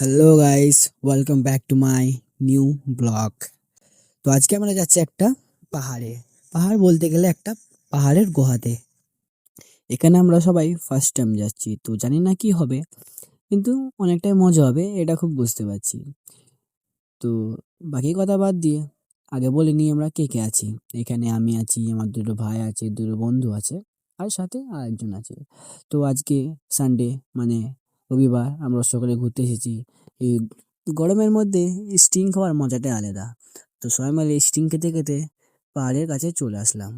Hello guys, welcome back to my new blog. তো আজকে আমরা যাচ্ছি একটা পাহাড়ে। পাহাড় বলতে গেলে একটা পাহাড়ের গুহাতে। এখানে আমরা সবাই ফার্স্ট টাইম যাচ্ছি, তো জানি না কি হবে, কিন্তু অনেকটাই মজা হবে এটা খুব বুঝতে পারছি। তো বাকি কথা বাদ দিয়ে আগে বলে নিই আমরা কে কে আছি। এখানে আমি আছি, আমার দুটো ভাই আছে, দুটো বন্ধু আছে, আর সাথে আরেকজন আছে। তো আজকে সানডে, মানে রবিবার, আমরা সকালে ঘুরতে এসেছি। এই গরমের মধ্যে স্টিং খাওয়ার মজাটাই আলাদা। তো সবাই মিলে স্টিং খেতে খেতে পাহাড়ের কাছে চলে আসলাম।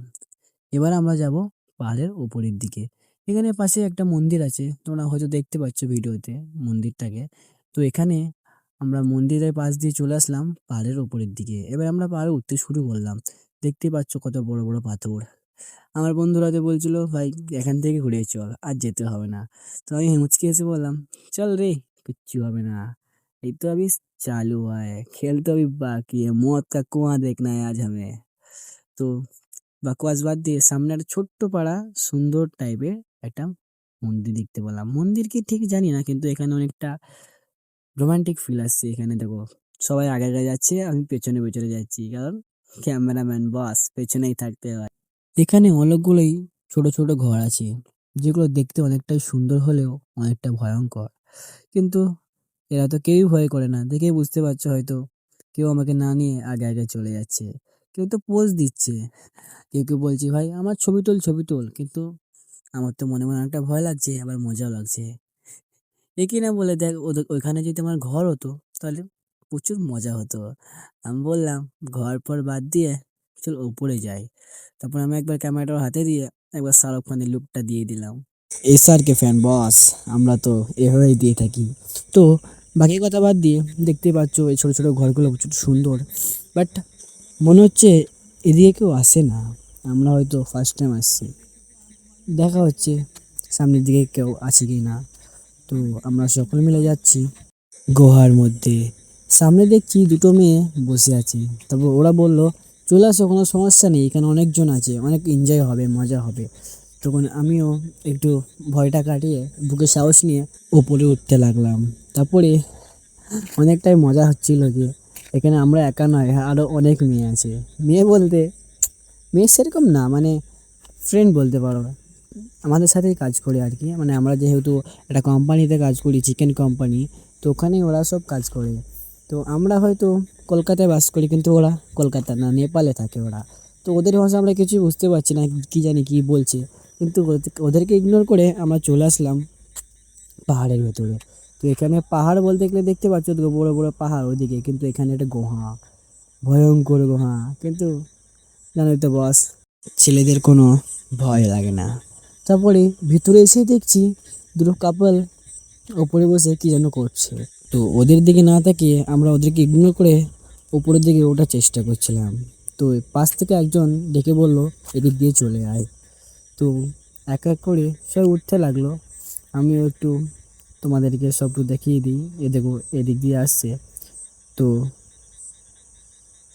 এবার আমরা যাব পাহাড়ের উপরের দিকে। এখানে পাশে একটা মন্দির আছে, তোমরা হয়তো দেখতে পাচ্ছ ভিডিওতে মন্দিরটাকে। তো এখানে আমরা মন্দিরের পাশ দিয়ে চলে আসলাম পাহাড়ের উপরের দিকে। এবার আমরা পাহাড়ে উঠতে শুরু করলাম। দেখতে পাচ্ছ কত বড় বড় পাথর। আমার বন্ধুরা তো বলছিল, ভাই এখান থেকে ঘুরে চল, আর যেতে হবে না। তো আমি মুচকি এসে বললাম, চল রে, কিচ্ছু হবে না, এই তো अभी चालू हुआ है, खेल तो अभी बाकी है, मौत का कुआं देखना है आज हमें। তো বাকওয়াজ বাদ দিয়ে সামনে একটা ছোট্ট পাড়া, সুন্দর টাইপের একটা মন্দির দেখতে পেলাম। মন্দির কি ঠিক জানি না, কিন্তু এখানে অনেকটা রোমান্টিক ফিল আসছে। এখানে দেখো, সবাই আগে আগে যাচ্ছে, আমি পেছনে পেছনে যাচ্ছি, কারণ ক্যামেরাম্যান বস পেছনেই থাকতে হয়। এখানে অনেকগুলোই ছোট ছোট ঘর আছে, যেগুলো দেখতে অনেকটাই সুন্দর হলেও অনেকটা ভয়ঙ্কর। কিন্তু এরা তো কেউই ভয় করে না, দেখেই বুঝতে পারছো হয়তো। কেউ আমাকে না নিয়ে আগে আগে চলে যাচ্ছে, কেউ তো পোজ দিচ্ছে, কেউ কেউ বলছে ভাই আমার ছবি তোল ছবি তোল। কিন্তু আমার তো মনে মনে একটা ভয় লাগছে, আবার মজাও লাগছে। একই না বলে দেখ, ওদের ওইখানে যদি আমার ঘর হতো তাহলে প্রচুর মজা হতো। আমি বললাম ঘর পর বাদ দিয়ে চল উপরে যাই। তারপর আমি একবার ক্যামেরাটা হাতে দিয়ে একবার শাহরুখ খানের লুকটা দিয়ে দিলাম। এসআর কে ফ্যান বস, আমরা তো এভাবেই দিয়ে থাকি। তো বাকি কথা বাদ দিয়ে দেখতে পাচ্ছ এই ছোট ছোট ঘরগুলো প্রচুর সুন্দর, বাট মনে হচ্ছে এদিকে কেউ আসে না। আমরা হয়তো ফার্স্ট টাইম আসছি। দেখা হচ্ছে সামনের দিকে কেউ আছে কি না। তো আমরা সকলে মিলে যাচ্ছি গুহার মধ্যে। সামনে দেখছি দুটো মেয়ে বসে আছে। তারপর ওরা বলল, চলে আসো, কোনো সমস্যা নেই, এখানে অনেকজন আছে, অনেক এনজয় হবে, মজা হবে। তখন আমিও একটু ভয়টা কাটিয়ে বুকে সাহস নিয়ে ওপরে উঠতে লাগলাম। তারপরে অনেকটাই মজা হচ্ছিল যে এখানে আমরা একা নয়, আরও অনেক মেয়ে আছে। মেয়ে বলতে মেয়ে সেরকম না, মানে ফ্রেন্ড বলতে পারো, আমাদের সাথেই কাজ করে আর কি। মানে আমরা যেহেতু একটা কোম্পানিতে কাজ করি, চিকেন কোম্পানি, তো ওখানে ওরা সব কাজ করে। তো আমরা হয়তো কলকাতায় বাস করি, কিন্তু ওরা কলকাতা না, নেপালে থাকে ওরা। তো ওদের ভাষা আমরা কিছুই বুঝতে পারছি না, কি জানি কি বলছে। কিন্তু ওদেরকে ইগনোর করে আমরা চলে আসলাম পাহাড়ের ভেতরে। তো এখানে পাহাড় বলতে গেলে দেখতে পাচ্ছ তো বড় বড় পাহাড় ওদিকে, কিন্তু এখানে একটা গুহা, ভয়ঙ্কর গুহা। কিন্তু জানোই তো বস, ছেলেদের কোনো ভয় লাগে না। তারপরে ভিতরে এসে দেখছি দুটো কাপল ওপরে বসে কি যেন করছে। তো ওদের দিকে না তাকিয়ে আমরা ওদেরকে ইগনোর করে উপরের দিকে ওঠার চেষ্টা করছিলাম। তো পাশ থেকে একজন ডেকে বলল, এদিক দিয়ে চলে আয়। তো এক এক করে সব উঠতে লাগলো। আমিও একটু তোমাদেরকে সব দেখিয়ে দিই, এ দেখো এদিক দিয়ে আসছে। তো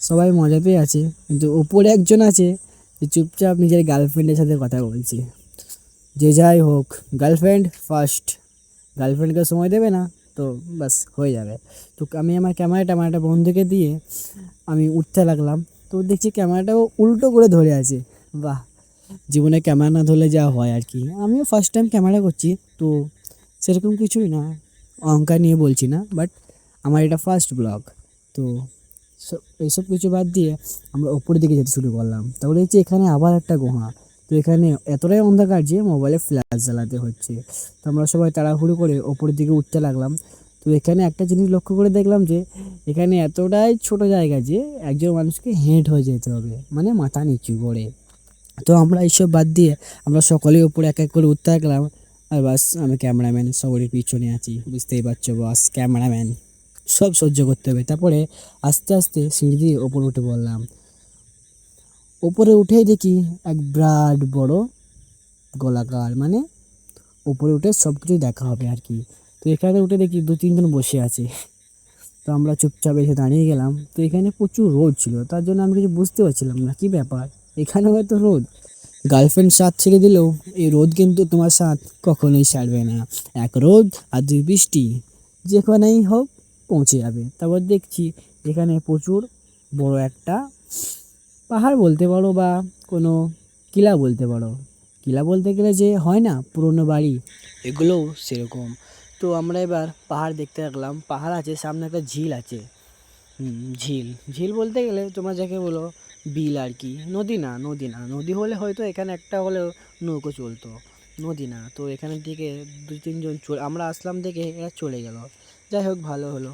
সবাই মজাতেই আছে, কিন্তু ওপরে একজন আছে যে চুপচাপ নিজের গার্লফ্রেন্ডের সাথে কথা বলছে। যে যাই হোক, গার্লফ্রেন্ড ফার্স্ট, গার্লফ্রেন্ডকে সময় দেবে না তো বাস হয়ে যাবে। তো আমি আমার ক্যামেরাটা বন্ধুকে দিয়ে আমি উঠতে লাগলাম। তো দেখছি ক্যামেরাটাও উল্টো করে ধরে আছে। বাহ, জীবনে ক্যামেরা না ধরলে যা হয় আর কি। আমিও ফার্স্ট টাইম ক্যামেরা করছি, তো সেরকম কিছুই না, অহংকার নিয়ে বলছি না, বাট আমার এটা ফার্স্ট ব্লগ। তো এইসব কিছু বাদ দিয়ে আমরা উপরের দিকে যেতে শুরু করলাম। তারপরে হচ্ছে এখানে আবার একটা গুহা। তো এখানে এতটাই অন্ধকার যে মোবাইলে ফ্ল্যাশ জ্বালাতে হচ্ছে। তো আমরা সবাই তাড়াহুড়ো করে ওপরের দিকে উঠতে লাগলাম। তো এখানে একটা জিনিস লক্ষ্য করে দেখলাম যে এখানে এতটাই ছোট জায়গা যে একজন মানুষকে হেঁট হয়ে যেতে হবে, মানে মাথা নিচু করে। তো আমরা এইসব বাদ দিয়ে আমরা সকলেই উপরে এক এক করে উঠতে লাগলাম। আর বাস, আমি ক্যামেরাম্যান সবারই পিছনে আছি, বুঝতেই পারছো বস, ক্যামেরাম্যান সব সহ্য করতে হবে। তারপরে আস্তে আস্তে সিঁড়ি দিয়ে ওপরে উঠে পড়লাম। ওপরে উঠেই দেখি এক বিরাট বড় গোলাকার, মানে ওপরে উঠে সব কিছু দেখা হবে আর কি। তো এখানে উঠে দেখি দু তিনজন বসে আছে। তো আমরা চুপচাপ এসে দাঁড়িয়ে গেলাম। তো এখানে প্রচুর রোদ ছিল, তার জন্য আমি কিছু বুঝতে পারছিলাম না কি ব্যাপার, এখানে হয়তো রোদ। গার্লফ্রেন্ড সাথ ছেড়ে দিলেও এই রোদ কিন্তু তোমার সাথ কখনোই ছাড়বে না। এক রোদ আর দুই বৃষ্টি, যেখানেই হোক পৌঁছে যাবে। তারপর দেখছি এখানে প্রচুর বড় একটা পাহাড় বলতে পারো বা কোনো কিলা বলতে পারো। কিলা বলতে গেলে যে হয় না পুরনো বাড়ি, এগুলোও সেরকম। তো আমরা এবার পাহাড় দেখতে লাগলাম, পাহাড় আছে সামনে একটা ঝিল আছে। ঝিল ঝিল বলতে গেলে তোমরা যাকে বলো বিল আর কি, নদী না, নদী না, নদী হলে হয়তো এখানে একটা হলেও নৌকো চলতো, নদী না। তো এখানের দিকে 2-3 জন আমরা আসলাম দেখে এরা চলে গেল। যাই হোক ভালো হলো।